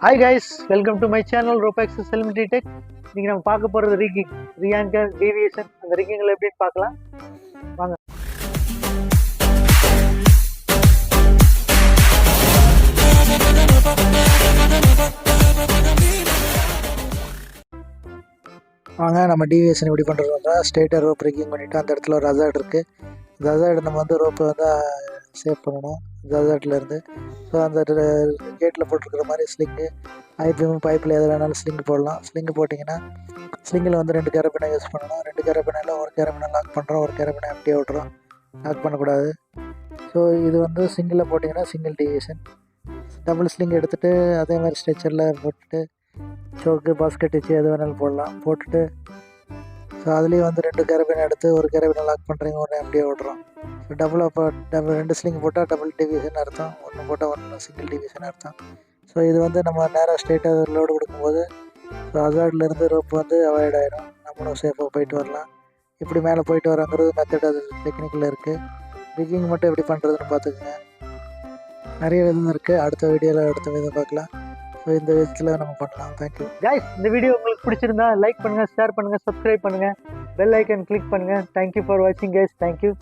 Hi guys, welcome to my channel Robex Celebrity Tech. இன்னைக்கு நம்ம பார்க்க போகிறது ரிக்கிங், ரீஆங்கர், டீவியேஷன். அந்த ரிக்கிங்கில் எப்படின்னு பார்க்கலாம் வாங்க. நம்ம டீவியேஷன் எப்படி பண்ணுறோம்னா, ஸ்ட்ரெயிட்டாக ரோப் ரிக்கிங் பண்ணிவிட்டு அந்த இடத்துல ஒரு அசாட் இருக்குது. அந்த அசாட் நம்ம ரோப்பை சேவ் பண்ணணும் இந்த அசாட்லேருந்து. ஸோ அந்த கேட்டில் போட்டிருக்கிற மாதிரி ஸ்லிங்கு, ஐபிஎம் பைப்பில் எது வேணாலும் ஸ்லிங்கு போடலாம். ஸ்லிங்கு போட்டிங்கன்னா ஸ்லிங்கில் 2 கேரபினை யூஸ் பண்ணணும். 2 கேரபினில் ஒரு கேரபினை லாக் பண்ணுறோம், ஒரு கேரபினை அப்படியே விட்றோம். லாக் பண்ணக்கூடாது. ஸோ இது சிங்கிளில் போட்டிங்கன்னா சிங்கிள் டீவியேஷன். டபுள் ஸ்லிங் எடுத்துகிட்டு அதே மாதிரி ஸ்ட்ரெச்சரில் போட்டுட்டு சோக்கு, பாஸ்கெட் வச்சு எது வேணாலும் போடலாம். போட்டுட்டு ஸோ அதுலேயும் 2 கேரபினை எடுத்து ஒரு கேரபினை லாக் பண்ணுறீங்க, ஒன்று அப்படியே விட்றோம். ஸோ டபுள் 2 ஸ்லிங் போட்டால் டபுள் டிவிஷன் அர்த்தம், ஒன்று போட்டால் 1 சிங்கிள் டிவிஷன் அர்த்தம். ஸோ இது நம்ம நேராக ஸ்ட்ரெயிட்டாக லோடு கொடுக்கும்போது ஸோ அசாட்லேருந்து ரோப் அவாய்ட் ஆகிடும். நம்மளும் சேஃபாக போயிட்டு வரலாம். இப்படி மேலே போயிட்டு வரங்கிறது மெத்தட், அது டெக்னிக்கில் இருக்குது. ரிக்கிங் மட்டும் எப்படி பண்ணுறதுன்னு பார்த்துக்குங்க. நிறைய விதம் இருக்குது. அடுத்த வீடியோவில் அடுத்த விதம் பார்க்கலாம். ஸோ இந்த விதத்தில் நம்ம பண்ணலாம். தேங்க்யூ கைஸ், இந்த வீடியோ உங்களுக்கு பிடிச்சிருந்தா லைக் பண்ணுங்கள், ஷேர் பண்ணுங்கள், சப்ஸ்கிரைப் பண்ணுங்கள், பெல் ஐக்கன் கிளிக் பண்ணுங்கள். தேங்க்யூ ஃபார் வாட்சிங் கைஸ். தேங்க்யூ.